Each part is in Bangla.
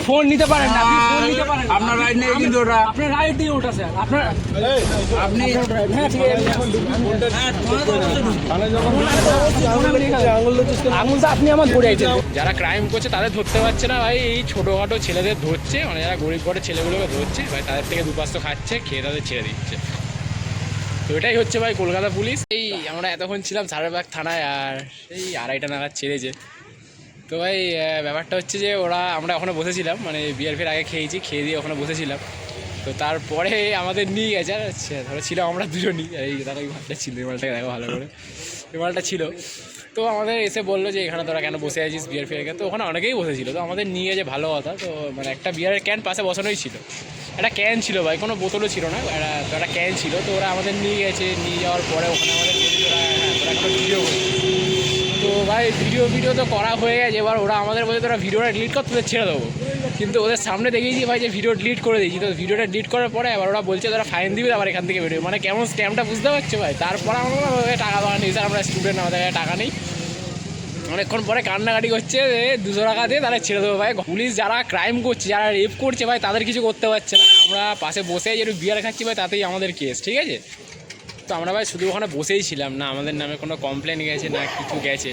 ফোন নিতে পারেন না, আপনি ফোন নিতে পারেন না। আপনার রাইট নেই কিন্তু ওটা আপনার রাইট দিয়ে ওঠা স্যার, আপনার আপনি হ্যাঁ ঠিক আছে, আঙুলটা আপনি আমার ধরে আইছেন। যারা ক্রাইম করছে তাদের ধরতে পারছে না ভাই, এই ছোটোখাটো ছেলেদের ধরছে, মানে যারা গরিব ঘরের ছেলেগুলোকে ধরছে ভাই, তাদের থেকে দুপাস্ত খাচ্ছে, খেয়ে তাদের ছেড়ে দিচ্ছে। তো এটাই হচ্ছে ভাই কলকাতা পুলিশ। এই আমরা এতক্ষণ ছিলাম সারাবাগ থানায়, আর এই 2:30 নাগাদ ছেড়েছে। তো ভাই ব্যাপারটা হচ্ছে যে আমরা ওখানে বসেছিলাম, মানে বিয়ার ফের আগে খেয়েছি, খেয়ে দিয়ে ওখানে বসেছিলাম। তো তারপরে আমাদের নিয়ে গেছে, আর ধরো ছিলাম আমরা দুজনই, এই তারা এই মালটা ছিল, এই মালটাকে দেখো ভালো করে, এই মালটা ছিল। তো আমাদের এসে বললো যে এখানে তোরা কেন বসে আছিস বিয়ার ফেয়ারকে, তো ওখানে অনেকেই বসেছিল। তো আমাদের নিয়ে গেছে, ভালো কথা। তো মানে একটা বিয়ারের ক্যান পাশে বসানোই ছিল, একটা ক্যান ছিল ভাই, কোনো বোতলও ছিল না, একটা ক্যান ছিল। তো ওরা আমাদের নিয়ে গেছে, নিয়ে যাওয়ার পরে ওখানে আমাদের তোরা একটা ভিডিও করছে। তো ভাই ভিডিও তো করা হয়ে গেছে, এবার ওরা আমাদের বলছে তোরা ভিডিওটা ডিলিট কর, তোদের ছেড়ে দেবো। কিন্তু ওদের সামনে দেখেছি ভাই যে ভিডিও ডিলিট করে দিয়েছি। তো ভিডিওটা ডিলিট করার পরে আবার ওরা বলছে তোরা ফাইন দিবে, আবার এখান থেকে বেরোবে, মানে কেমন স্ক্যামটা বুঝতে পারছো ভাই। তারপর আমরা টাকা দেওয়া নেই স্যার, আমরা স্টুডেন্ট, আমাদের টাকা নেই। অনেকক্ষণ পরে কান্নাকাটি করছে, 200 টাকা দিয়ে তারা ছেড়ে দেবো ভাই। পুলিশ যারা ক্রাইম করছে, যারা রেপ করছে ভাই, তাদের কিছু করতে পারছে না। আমরা পাশে বসে যেটু বিয়ার খাচ্ছি ভাই, তাতেই আমাদের কেস, ঠিক আছে। তো আমরা ভাই শুধু ওখানে বসেই ছিলাম, না আমাদের নামে কোনো কমপ্লেন গেছে না কিছু গেছে।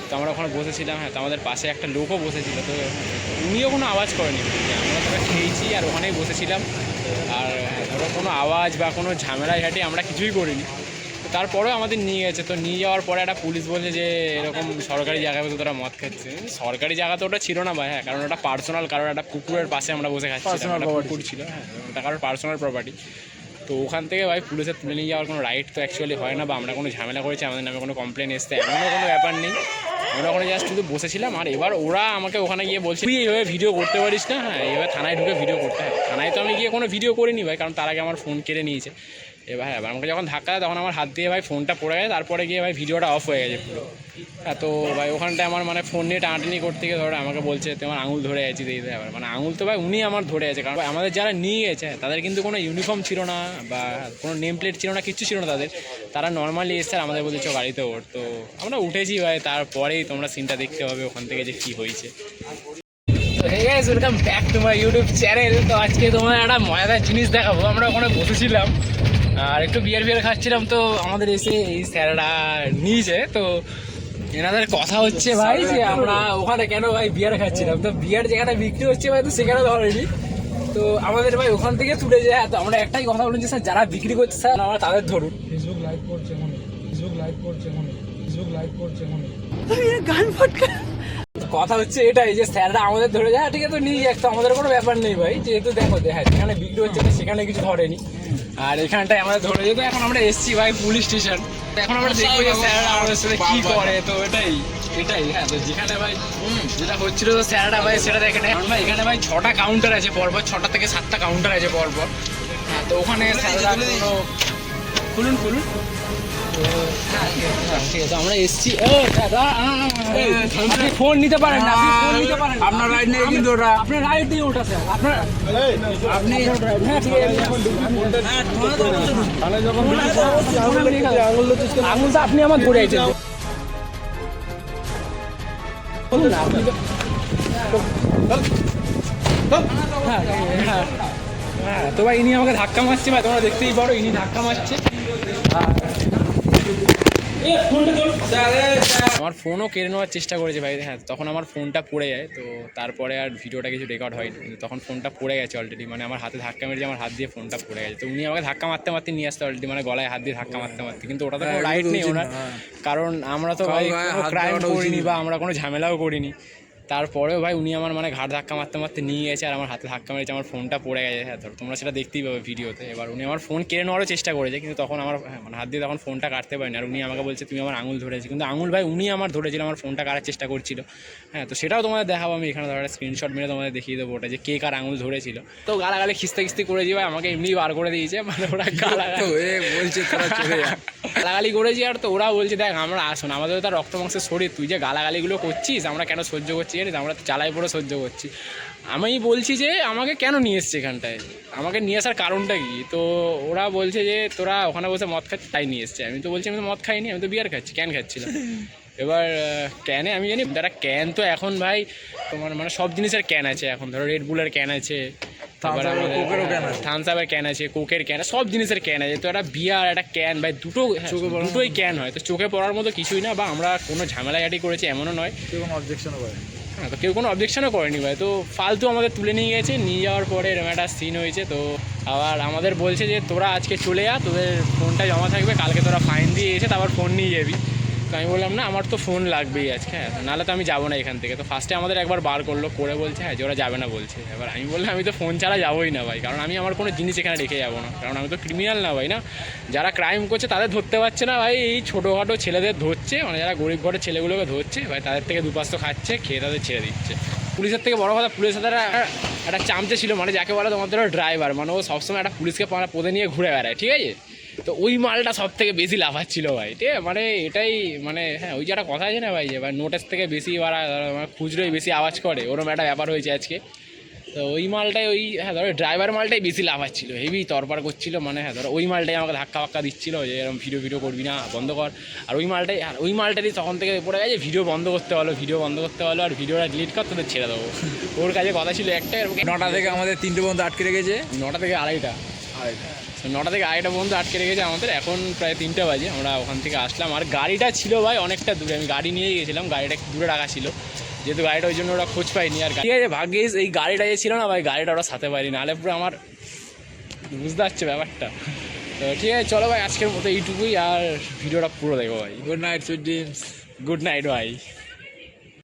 তো আমরা ওখানে বসেছিলাম, হ্যাঁ। তো আমাদের পাশে একটা লোকও বসেছিল, তো উনিও কোনো আওয়াজ করেনি। আমরা তোরা খেয়েছি আর ওখানেই বসেছিলাম, আর ধরো কোনো আওয়াজ বা কোনো ঝামেলা ঘাটি আমরা কিছুই করিনি। তো তারপরেও আমাদের নিয়ে গেছে। তো নিয়ে যাওয়ার পরে একটা পুলিশ বলছে যে এরকম সরকারি জায়গায় বসে তোরা মদ খাচ্ছে। সরকারি জায়গা তো ওটা ছিল না ভাই, হ্যাঁ, কারণ ওটা পার্সোনাল, কারণ একটা পুকুরের পাশে আমরা বসে খাচ্ছি, পুকুর ছিল, হ্যাঁ, ওটা কারোর পার্সোনাল প্রপার্টি। তো ওখান থেকে ভাই পুলিশের তুলে নিয়ে যাওয়ার কোনো রাইট তো অ্যাকচুয়ালি হয় না, বা আমরা কোনো ঝামেলা করেছি, আমাদের নামে কোনো কমপ্লেন এসছে, এমনও কোনো ব্যাপার নেই। আমরা ওখানে জাস্ট শুধু বসেছিলাম। আর এবার ওরা আমাকে ওখানে গিয়ে বলছে তুই এইভাবে ভিডিও করতে পারিস না, হ্যাঁ, এবার থানায় ঢুকে ভিডিও করতে হয়। থানায় তো আমি গিয়ে কোনো ভিডিও করিনি ভাই, কারণ তার আগে আমার ফোন কেড়ে নিয়েছে। এবার হ্যাঁ, আমাকে যখন ধাক্কা দেয় তখন আমার হাত দিয়ে ভাই ফোনটা পড়ে গেছে, তারপরে গিয়ে ভাই ভিডিওটা অফ হয়ে গেছে পুরো। হ্যাঁ, তো ভাই ওখানটায় আমার মানে ফোন নিয়ে টানাটানি করতে গিয়ে ধরো আমাকে বলছে তোমার আঙুল ধরে আছিস, এই ব্যাপার, মানে আঙুল তো ভাই উনি আমার ধরে আছে। কারণ আমাদের যারা নিয়ে গেছে তাদের কিন্তু কোনো ইউনিফর্ম ছিল না, বা কোনো নেম প্লেট ছিল না, কিচ্ছু ছিল না তাদের। তারা নর্মালি এসছে, আমাদের বলছে চ গাড়িতে ওঠ। তো আমরা উঠেছি ভাই, তারপরেই তোমরা সিনটা দেখতে হবে ওখান থেকে যে কী হয়েছে। Welcome back to my YouTube channel. তো আজকে তোমার একটা মজাদার জিনিস দেখাবো। আমরা ওখানে বসেছিলাম আর একটু বিয়ার খাচ্ছিলাম, তো আমাদের এসে এই স্যাররা নিয়েছে। তো এনাদের কথা হচ্ছে ভাই যে আমরা ওখানে কেন ভাই বিয়ার খাচ্ছিলাম, তো বিয়ার যেখানে বিক্রি হচ্ছে ভাই, তো সেখানে ধরেনি। তো আমাদের ভাই ওখান থেকে তুলে যায়। তো আমরা একটাই কথা বলেছি স্যার, যারা বিক্রি করছে স্যার আমরা তাদের ধরুন। ফেসবুক লাইভ করছে মনে, ফেসবুক লাইভ করছে মনে, ফেসবুক লাইভ করছে মনে। গান ফটকা কথা হচ্ছে এটাই যে স্যাররা আমাদের ধরে যায়, ঠিক আছে, তো নিয়ে যাক, তো আমাদের কোনো ব্যাপার নেই ভাই, যেহেতু দেখো হ্যাঁ যেখানে বিক্রি হচ্ছে না সেখানে কিছু ধরেনি, আর এখানটায় আমাদের ধরে যেত। এখন আমরা এসছি ভাই পুলিশ স্টেশন, এখন আমরা দেখবো যে স্যাররা আমাদের সাথে কি করে। তো এটাই হ্যাঁ। তো যেখানে ভাই যেটা হচ্ছিল, তো স্যাররা ভাই সেটা দেখে নেয় ভাই। এখানে ভাই 6টা কাউন্টার আছে পরপর, 6টা থেকে 7টা কাউন্টার আছে পরপর, হ্যাঁ। তো ওখানে স্যাররা খুলুন হ্যাঁ ঠিক আছে, আমরা এসছি। আপনি ফোন নিতে পারেন না, আপনি ফোন নিতে পারেন না, আপনার রাইট নেই কিন্তু ওটা আপনার রাইট দিয়ে ওঠা স্যার, আপনার আপনি হ্যাঁ ঠিক আছে, আঙুলটা আপনি আমার ধরে আছেন, বলুন না আপনি। হ্যাঁ হ্যাঁ হ্যাঁ, তো ভাই ইনি আমাকে ধাক্কা মারছে ভাই, তোমরা দেখতেই পারো, ইনি ধাক্কা মারছে। আমার ফোনও কেড়ে নেওয়ার চেষ্টা করেছে ভাই, হ্যাঁ। তখন আমার ফোনটা পড়ে যায়, তো তারপরে আর ভিডিওটা কিছু রেকর্ড হয়নি, কিন্তু তখন ফোনটা পড়ে গেছে অলরেডি, মানে আমার হাতে ধাক্কা মেরেছে, আমার হাত দিয়ে ফোনটা পড়ে গেছে। তো উনি আমাকে ধাক্কা মারতে মারতে নিয়ে আসতে অলরেডি, মানে গলায় হাত দিয়ে ধাক্কা মারতে মারতে, কিন্তু ওটা তো কোনো রাইট নেই ওনার, কারণ আমরা তো ভাই কোনো ক্রাইম করিনি বা আমরা কোনো ঝামেলাও করিনি। তারপরেও ভাই উনি আমার মানে ঘাট ধাক্কা মারতে মারতে নিয়ে গেছে, আর আমার হাতে ধাক্কা মেরেছে, আমার ফোনটা পড়ে গেছে, হ্যাঁ। ধরো তোমরা সেটা দেখতেই পাবে ভিডিওতে। এবার উনি আমার ফোন কেড়ে নেওয়ারও চেষ্টা করেছে, কিন্তু তখন আমার মানে হাত দিয়ে তখন ফোনটা কাটতে পারিনি, আর উনি আমাকে বলছে তুমি আমার আঙুল ধরেছি, কিন্তু আঙুল ভাই উনি আমার ধরেছিল, আমার ফোনটা কাটার চেষ্টা করছিল, হ্যাঁ। তো সেটাও তোমাদের দেখাবো আমি এখানে, ধরো একটা স্ক্রিনশট মেরে তোমাদের দেখিয়ে দেবো ওটা যে কে কার আঙুল ধরেছিল। তো গালাগালি খিস্তি করেছি ভাই, আমাকে এমনি বার করে দিয়েছে, মানে ওরা বলছে তোরা চলে যা, গালাগালি করেছি। আর তো ওরা বলছে দেখ আমরা আসুন, আমাদের তার রক্ত মাংসের শরীর, তুই যে গালাগালিগুলো করছিস আমরা কেন সহ্য করছি জানিস, আমরা তো চালাই পড়ে সহ্য করছি। আমি বলছি যে আমাকে কেন নিয়ে এসছে এখানটায়, আমাকে নিয়ে আসার কারণটা কি। তো ওরা বলছে যে তোরা ওখানে বসে মদ খাচ্ছিস তাই নিয়ে এসছে। আমি তো বলছি আমি তো মদ খাইনি, আমি তো বিয়ার খাচ্ছি, ক্যান খাচ্ছিলাম। এবার ক্যানে আমি জানি যারা ক্যান, তো এখন ভাই তোমার মানে সব জিনিসের ক্যান আছে এখন, ধরো রেড বুলের ক্যান আছে, Thumbs up এর কোকেরও can আছে। থামস আপের ক্যান আছে, কোকের ক্যান, সব জিনিসের ক্যান আছে। তো একটা বিয়ার একটা ক্যান ভাই দুটো চোখে পড়ার দুটোই ক্যান হয়, তো চোখে পড়ার মতো কিছুই না, বা আমরা কোনো ঝামেলাঘাটি করেছি এমনও নয়। কেউ কোনো অবজেকশনও করে হ্যাঁ, তো কেউ কোনো অবজেকশনও করেনি ভাই। তো ফালতু আমাদের তুলে নিয়ে গেছে, নিয়ে যাওয়ার পরে এরকম একটা সিন হয়েছে। তো আবার আমাদের বলছে যে তোরা আজকে চলে যা, তোদের ফোনটা জমা থাকবে, কালকে তোরা ফাইন দিয়ে এসে তারপর ফোন নিয়ে যাবি। তো আমি বললাম না, আমার তো ফোন লাগবেই আজকে, হ্যাঁ, নাহলে তো আমি যাবো না এখান থেকে। তো ফার্স্টে আমাদের একবার বার করলো, করে বলছে হ্যাঁ যে ওরা যাবে না বলছে। এবার আমি বললাম আমি তো ফোন ছাড়া যাবোই না ভাই, কারণ আমি আমার কোনো জিনিস এখানে রেখে যাবো না, কারণ আমি তো ক্রিমিনাল না ভাই। না, যারা ক্রাইম করছে তাদের ধরতে পারছে না ভাই, এই ছোটোখাটো ছেলেদের ধরছে, মানে যারা গরিব ঘরের ছেলেগুলোকে ধরছে ভাই, তাদের থেকে দুপাস্ত খাচ্ছে, খেয়ে তাদের ছেড়ে দিচ্ছে। পুলিশের থেকে বড় কথা, পুলিশের সাথে একটা চামচে ছিল, মানে যাকে বলে তোমাদের ড্রাইভার, মানে ও সবসময় একটা পুলিশকে পদে নিয়ে ঘুরে বেড়ায়, ঠিক আছে। তো ওই মালটা সব থেকে বেশি লাফাচ্ছিল ভাই, ঠিক আছে। মানে এটাই মানে হ্যাঁ, ওই যে একটা কথা আছে না ভাই, যে ভাই নোটের থেকে বেশি মানে খুচরোই বেশি আওয়াজ করে, ওরকম একটা ব্যাপার হয়েছে আজকে। তো ওই মালটাই ওই হ্যাঁ ধরো ড্রাইভার মালটাই বেশি লাফাচ্ছিল, হেভি তরপার করছিল, মানে হ্যাঁ ধরো ওই মালটাই আমাকে ধাক্কা ফাক্কা দিচ্ছিল যে এরকম ভিডিও করবি না, বন্ধ কর। আর ওই মালটারই তখন থেকে পড়ে গেছে, ভিডিও বন্ধ করতে হলো, আর ভিডিওটা ডিলিট কর, তোদের ছেড়ে দেবো। ওর কাছে কথা ছিল একটা, 9টা থেকে আমাদের 3টে পর্যন্ত আটকে রেখেছে। 9টা থেকে আড়াইটা, 9টা থেকে আড়াইটা পর্যন্ত আটকে রেখেছে আমাদের। এখন প্রায় 3টা বাজে, আমরা ওখান থেকে আসলাম। আর গাড়িটা ছিল ভাই অনেকটা দূরে, আমি গাড়ি নিয়েই গেছিলাম, গাড়িটা একটু দূরে রাখা ছিল, যেহেতু গাড়িটা ওই জন্য ওরা খোঁজ পায়নি। আর ঠিক আছে, ভাগ্যিস এই গাড়িটা যে ছিল না ভাই, গাড়িটা ওরা সাথে পায়নি, নাহলে পুরো আমার বুঝতে পারছে ব্যাপারটা। তো ঠিক আছে, চলো ভাই আজকের মতো এইটুকুই, আর ভিডিওটা পুরো দেখো ভাই। Good night sweet dreams. Good night ভাই।